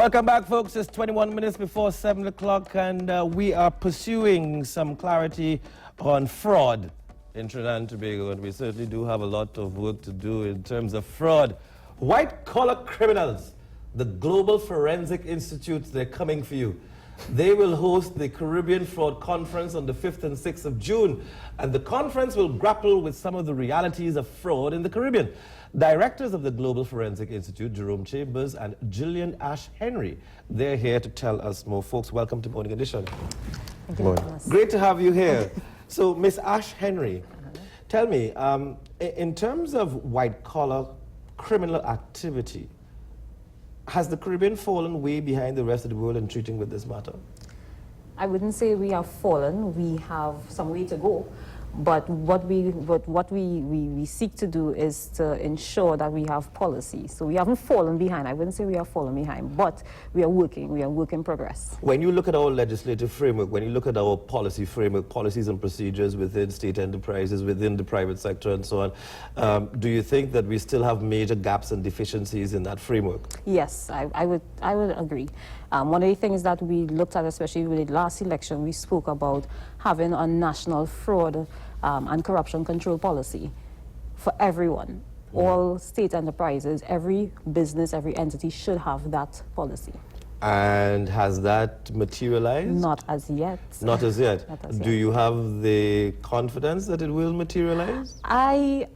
Welcome back, folks. It's 21 minutes before 7 o'clock, and we are pursuing some clarity on fraud in Trinidad and Tobago, and we certainly do have a lot of work to do in terms of fraud. White-collar criminals, the Global Forensic Institute, they're coming for you. They will host the Caribbean Fraud Conference on the 5th and 6th of June, and the conference will grapple with some of the realities of fraud in the Caribbean. Directors of the Global Forensic Institute, Jerome Chambers and Gillian Ash Henry, they're here to tell us more. Folks, welcome to Morning Edition. Great to have you here. So, Miss Ash Henry, tell me, in terms of white-collar criminal activity, has the Caribbean fallen way behind the rest of the world in treating with this matter? I wouldn't say we have fallen. We have some way to go. But what we seek to do is to ensure that we have policy. So we haven't fallen behind. I wouldn't say we have fallen behind, but we are working. We are work in progress. When you look at our legislative framework, when you look at our policy framework, policies and procedures within state enterprises, within the private sector and so on, do you think that we still have major gaps and deficiencies in that framework? Yes, I would agree. One of the things that we looked at, especially with the last election, we spoke about having a national fraud and corruption control policy for everyone. All state enterprises, every business, every entity should have that policy. And has that materialized? Not as yet. Not as yet. Not as Do yet. you have the confidence that it will materialize? I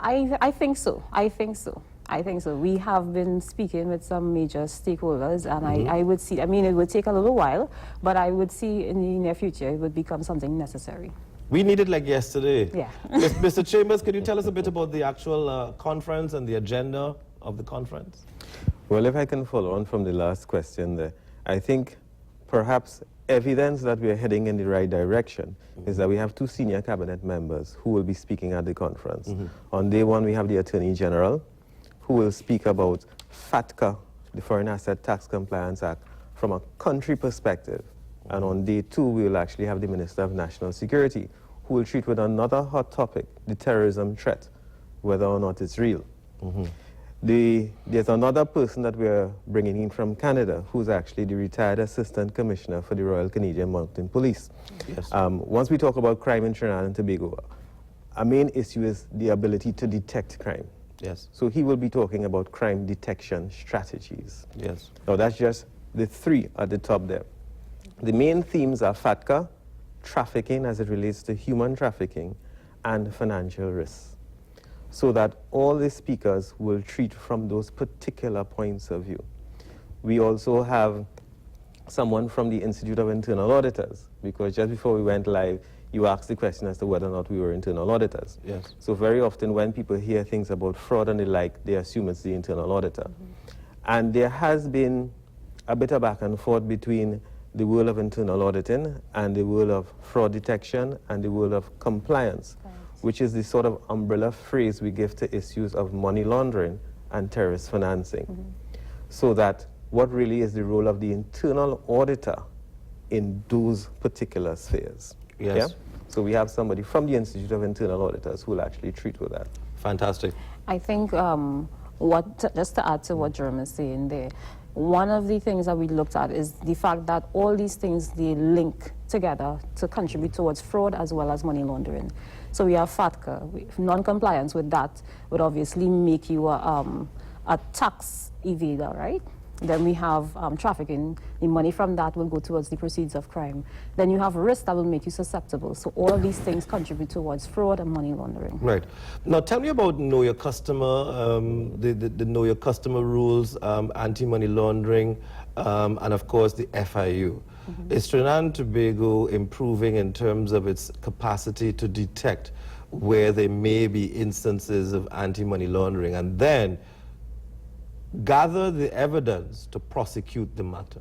think so. I think so. I think so. We have been speaking with some major stakeholders, and I would see, I mean, it would take a little while, but I would see in the near future it would become something necessary. We need it like yesterday. Yeah. Mr. Chambers, could you tell us a bit about the actual conference and the agenda of the conference? Well, if I can follow on from the last question there, I think perhaps evidence that we are heading in the right direction is that we have two senior cabinet members who will be speaking at the conference. On day one, we have the Attorney General, who will speak about FATCA, the Foreign Asset Tax Compliance Act, from a country perspective. And on day two, we will actually have the Minister of National Security, who will treat with another hot topic, the terrorism threat, whether or not it's real. There's another person that we're bringing in from Canada, who's actually the retired Assistant Commissioner for the Royal Canadian Mounted Police. Yes. Once we talk about crime in Trinidad and Tobago, our main issue is the ability to detect crime. Yes. So he will be talking about crime detection strategies. Yes. Now that's just the three at the top there. The main themes are FATCA, trafficking as it relates to human trafficking, and financial risks. So that all the speakers will treat from those particular points of view. We also have someone from the Institute of Internal Auditors, because just before we went live, you asked the question as to whether or not we were internal auditors. Yes. So very often when people hear things about fraud and the like, they assume it's the internal auditor. And there has been a bit of back and forth between the world of internal auditing and the world of fraud detection and the world of compliance, which is the sort of umbrella phrase we give to issues of money laundering and terrorist financing. So that what really is the role of the internal auditor in those particular spheres? Yes. Yeah? So we have somebody from the Institute of Internal Auditors who will actually treat with that. Fantastic. I think just to add to what Jerome is saying there, one of the things that we looked at is the fact that all these things, they link together to contribute towards fraud as well as money laundering. So we have FATCA. Non-compliance with that would obviously make you a tax evader, right? Then we have trafficking. The money from that will go towards the proceeds of crime. Then you have risk that will make you susceptible. So all of these things contribute towards fraud and money laundering. Right. Now tell me about Know Your Customer, the Know Your Customer rules, anti-money laundering, and of course the FIU. Is Trinidad and Tobago improving in terms of its capacity to detect where there may be instances of anti-money laundering and then gather the evidence to prosecute the matter?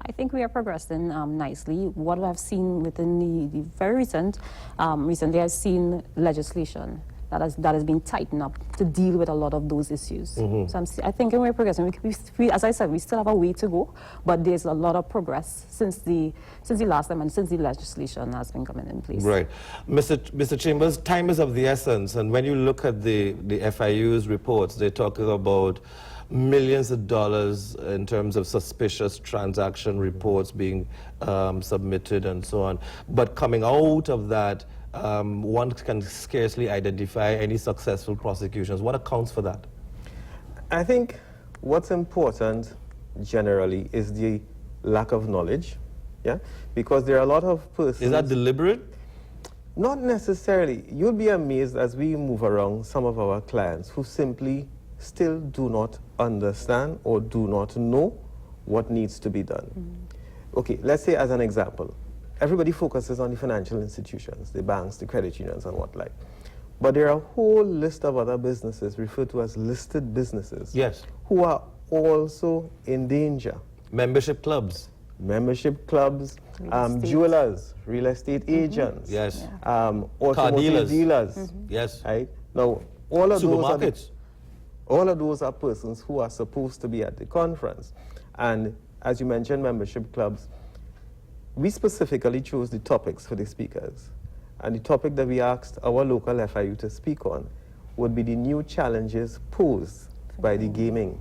I think we are progressing nicely. What I've seen within the very recently I've seen legislation that has been tightened up to deal with a lot of those issues. So I think we're progressing. As I said, we still have a way to go, but there's a lot of progress since the last time and since the legislation has been coming in place. Right. Mr. Chambers, time is of the essence, and when you look at the FIU's reports, they're talking about millions of dollars in terms of suspicious transaction reports being submitted and so on. But coming out of that, one can scarcely identify any successful prosecutions. What accounts for that? I think what's important generally is the lack of knowledge, yeah? Because there are a lot of persons... Is that deliberate? Not necessarily. You'll be amazed as we move around some of our clients who simply still do not understand or do not know what needs to be done. Okay, let's say as an example, everybody focuses on the financial institutions, the banks, the credit unions and what like. But there are a whole list of other businesses referred to as listed businesses, Yes. who are also in danger. Membership clubs. Membership clubs, estate. jewelers, real estate agents, Yes. automotive dealers. Yes. Right? Now, all of Supermarkets. all of those are persons who are supposed to be at the conference. And as you mentioned, membership clubs, we specifically chose the topics for the speakers. And the topic that we asked our local FIU to speak on would be the new challenges posed by the gaming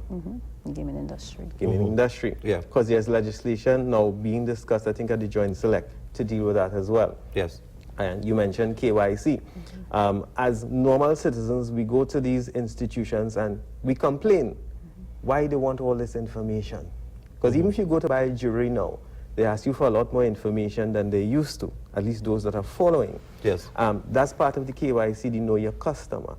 Gaming industry. industry. Yeah. Because there's legislation now being discussed, I think, at the Joint Select to deal with that as well. Yes. And you mentioned KYC. As normal citizens, we go to these institutions and we complain why they want all this information. Because even if you go to buy jewelry now, they ask you for a lot more information than they used to, at least those that are following. Yes. That's part of the KYC, the Know Your Customer.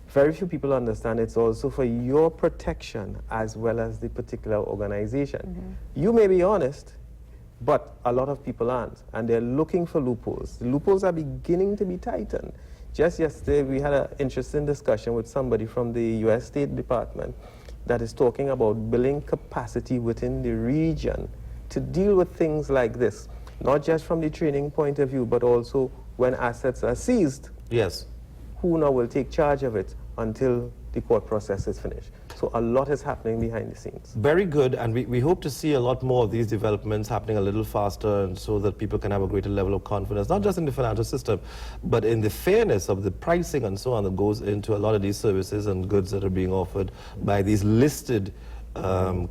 Very few people understand it's also for your protection as well as the particular organization. You may be honest, but a lot of people aren't, and they're looking for loopholes. The loopholes are beginning to be tightened. Just yesterday, we had an interesting discussion with somebody from the U.S. State Department that is talking about building capacity within the region to deal with things like this, not just from the training point of view, but also when assets are seized. Yes. Who now will take charge of it until the court process is finished? So a lot is happening behind the scenes. Very good, and we hope to see a lot more of these developments happening a little faster, and so that people can have a greater level of confidence, not just in the financial system, but in the fairness of the pricing and so on that goes into a lot of these services and goods that are being offered by these listed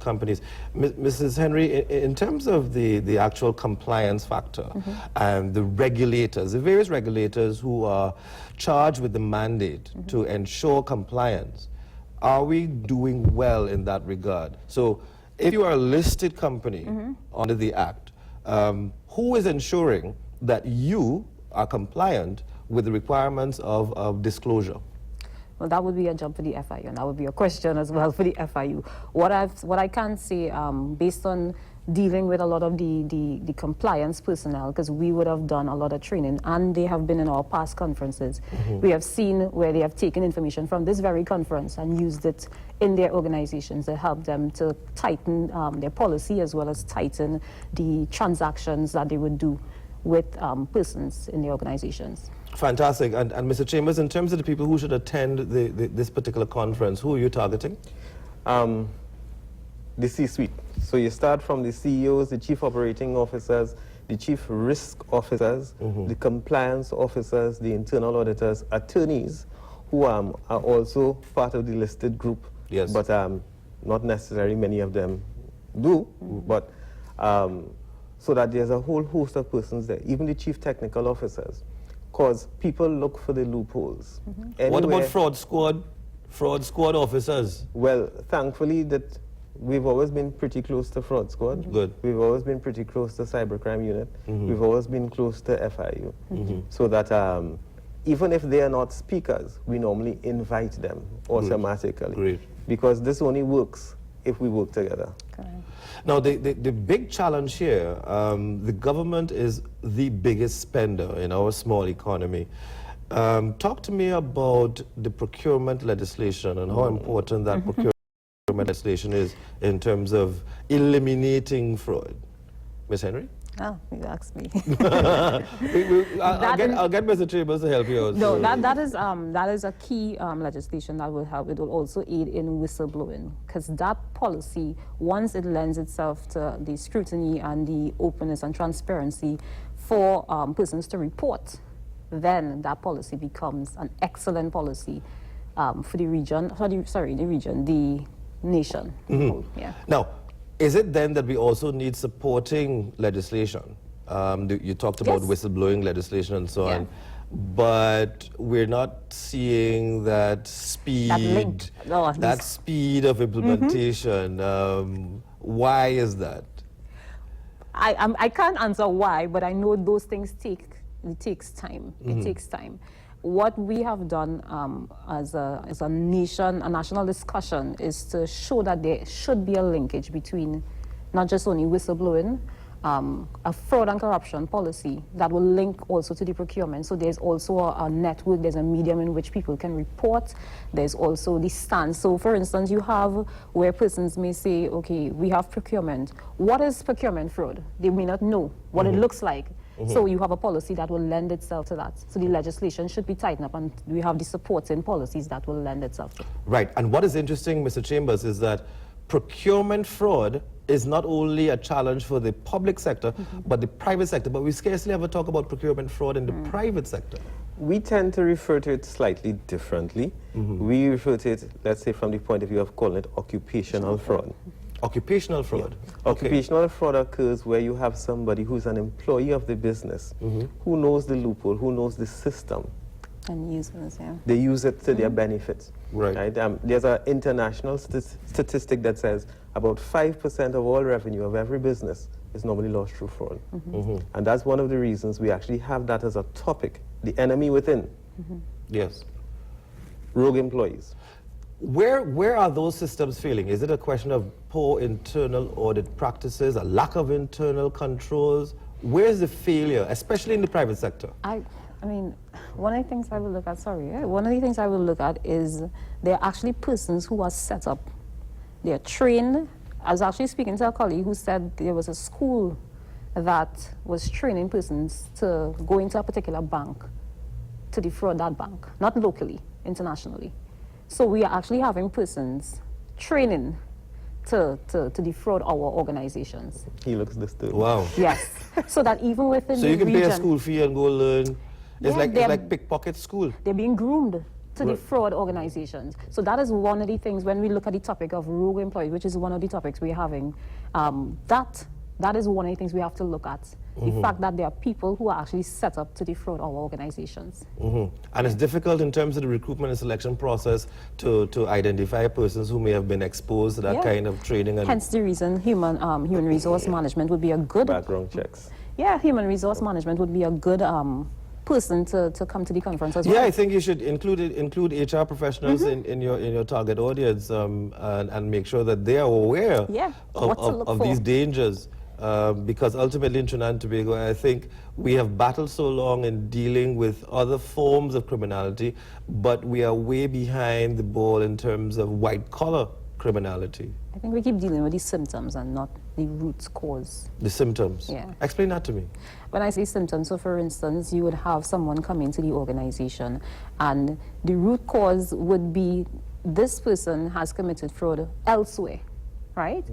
companies. Mrs. Henry, in terms of the actual compliance factor and the regulators, the various regulators who are charged with the mandate to ensure compliance, are we doing well in that regard? So if you are a listed company under the Act, who is ensuring that you are compliant with the requirements of disclosure? Well, that would be a job for the FIU, and that would be a question as well for the FIU. What I can say, based on dealing with a lot of the compliance personnel, because we would have done a lot of training, and they have been in our past conferences. We have seen where they have taken information from this very conference and used it in their organizations to help them to tighten their policy, as well as tighten the transactions that they would do with persons in the organizations. Fantastic. And Mr. Chambers, in terms of the people who should attend this particular conference, who are you targeting? The C-suite. So you start from the CEOs, the chief operating officers, the chief risk officers, the compliance officers, the internal auditors, attorneys, who are also part of the listed group. Yes. But not necessarily many of them do, but so that there's a whole host of persons there, even the chief technical officers, because people look for the loopholes. What about fraud squad officers? Well, thankfully that we've always been pretty close to fraud squad. Good. We've always been pretty close to cybercrime unit. We've always been close to FIU. So that even if they are not speakers, we normally invite them automatically. Great. Because this only works if we work together. Okay. Now, the big challenge here, the government is the biggest spender in our small economy. Talk to me about the procurement legislation and how important that procurement legislation is in terms of eliminating fraud. Ms. Henry? Oh, you asked me. I'll get Mr. Chambers to help you out. No, so. that is a key legislation that will help. It will also aid in whistleblowing, because that policy, once it lends itself to the scrutiny and the openness and transparency for persons to report, then that policy becomes an excellent policy for the region. The nation. Yeah. Now, is it then that we also need supporting legislation? You talked about Yes. whistleblowing legislation and so Yeah. on, but we're not seeing that speed, link. No, at that least. speed of implementation. Why is that? I can't answer why, but I know those things takes time. It takes time. What we have done as a nation, a national discussion, is to show that there should be a linkage between not just only whistleblowing, a fraud and corruption policy that will link also to the procurement. So there's also a network, there's a medium in which people can report. There's also the stance. So for instance, you have where persons may say, okay, we have procurement. What is procurement fraud? They may not know what it looks like. So you have a policy that will lend itself to that. So the legislation should be tightened up, and we have the supporting policies that will lend itself to. Right. And what is interesting, Mr. Chambers, is that procurement fraud is not only a challenge for the public sector, but the private sector. But we scarcely ever talk about procurement fraud in the private sector. We tend to refer to it slightly differently. We refer to it, let's say, from the point of view of calling it occupational fraud. Occupational fraud. Occupational fraud occurs where you have somebody who's an employee of the business, who knows the loophole, who knows the system. And useless, yeah. They use it to their benefit. Right. There's an international statistic that says about 5% of all revenue of every business is normally lost through fraud. And that's one of the reasons we actually have that as a topic, the enemy within. Yes. Rogue employees. Where are those systems failing? Is it a question of poor internal audit practices, a lack of internal controls? Where's the failure, especially in the private sector? I mean, one of the things I will look at, one of the things I will look at is there are actually persons who are set up. They are trained. I was actually speaking to a colleague who said there was a school that was training persons to go into a particular bank to defraud that bank, not locally, internationally. So we are actually having persons training to defraud our organizations. He looks disturbed. Wow. Yes. So that even within So the you can region, pay a school fee and go learn. It's Yeah, it's they're- like pickpocket school. they're being groomed to Right. defraud organizations. So that is one of the things when we look at the topic of rogue employees, which is one of the topics we're having, that is one of the things we have to look at. The fact that there are people who are actually set up to defraud our organizations. And it's difficult in terms of the recruitment and selection process to identify persons who may have been exposed to that Yeah. kind of training. And Hence the reason human resource management would be a good, Background checks. human resource management would be a good person to come to the conference as yeah, well. I think you should include HR professionals in your target audience and make sure that they are aware Yeah, what to look of for. these dangers. Because ultimately in Trinidad and Tobago, I think we have battled so long in dealing with other forms of criminality, but we are way behind the ball in terms of white-collar criminality. I think we keep dealing with the symptoms and not the root cause. The symptoms. Yeah. Explain that to me. When I say symptoms, so for instance, you would have someone come into the organization and the root cause would be this person has committed fraud elsewhere, right?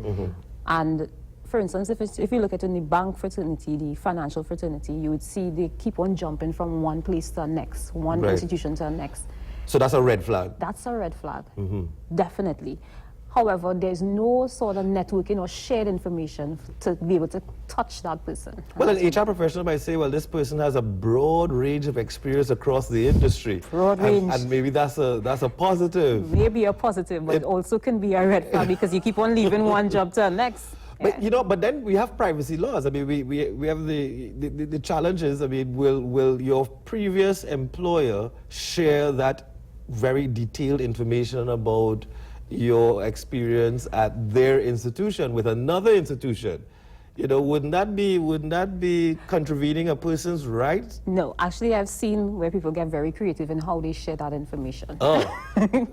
And for instance, if you look at in the bank fraternity, the financial fraternity, you would see they keep on jumping from one place to the next, one Right. institution to the next. So that's a red flag. That's a red flag, definitely. However, there's no sort of networking or shared information to be able to touch that person. Well, an HR professional might say, well, this person has a broad range of experience across the industry. Broad range. And maybe that's a positive. Maybe a positive, but it also can be a red flag because you keep on leaving one job to the next. But but then we have privacy laws. I mean, we have the challenges. I mean, will your previous employer share that very detailed information about your experience at their institution with another institution? You know, wouldn't that be contravening a person's rights? No, actually, I've seen where people get very creative in how they share that information. Oh,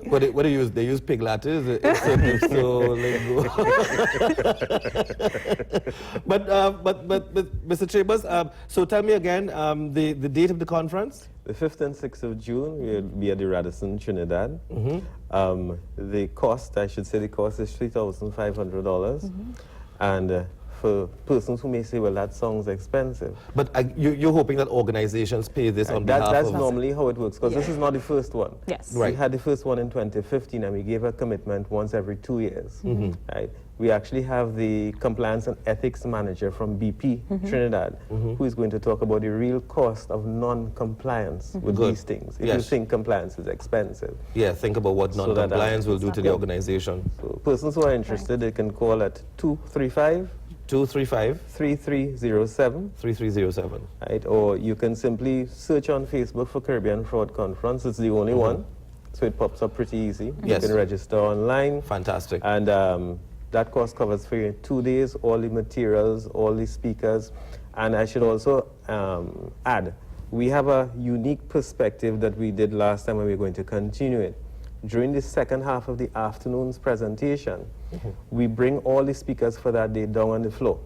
what do you use? They use pig lattes, so lingo. But Mr. Chambers, so tell me again the date of the conference. The 5th and 6th of June, we'll be at the Radisson, Trinidad. The cost, I should say, the cost is $3,500. And for persons who may say, well, that sounds expensive. But you're hoping that organizations pay this on behalf That's of... normally how it works, because this is not the first one. Yes. Right. We had the first one in 2015, and we gave a commitment once every 2 years. Right? We actually have the compliance and ethics manager from BP Trinidad, who is going to talk about the real cost of non-compliance with Good. these things. If Yes. you think compliance is expensive. Yeah, think about what So that, non-compliance will do to the yeah. organization. So persons who are interested, they can call at 235 235 3307. 3307. Right? Or you can simply search on Facebook for Caribbean Fraud Conference. It's the only one, so it pops up pretty easy. Yes. You can register online. Fantastic. And that course covers for you 2 days, all the materials, all the speakers. And I should also add, we have a unique perspective that we did last time, and we're going to continue it. During the second half of the afternoon's presentation, we bring all the speakers for that day down on the floor,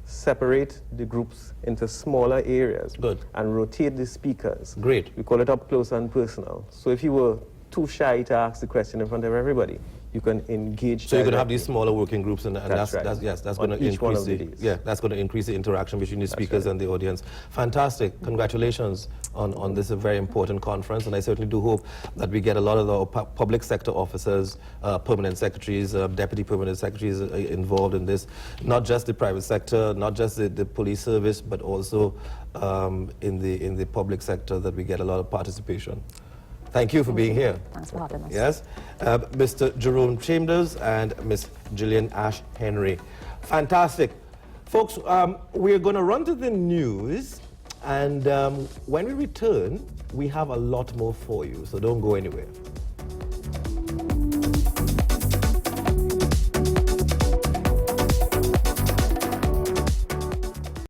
separate the groups into smaller areas, Good. and rotate the speakers. Great. We call it up close and personal. So if you were too shy to ask the question in front of everybody, you can engage. So you're going to have directly. these smaller working groups, and That's right. that's On going to each one increase of the days. that's going to increase the interaction between the speakers right. and the audience. Fantastic! Congratulations on this very important conference, and I certainly do hope that we get a lot of the public sector officers, permanent secretaries, deputy permanent secretaries involved in this. Not just the private sector, not just the police service, but also in the public sector, that we get a lot of participation. Thank you for being here. Thanks for having us. Yes, Mr. Jerome Chambers and Miss Gillian Ash Henry. Fantastic. Folks, we're going to run to the news, and when we return, we have a lot more for you, so don't go anywhere.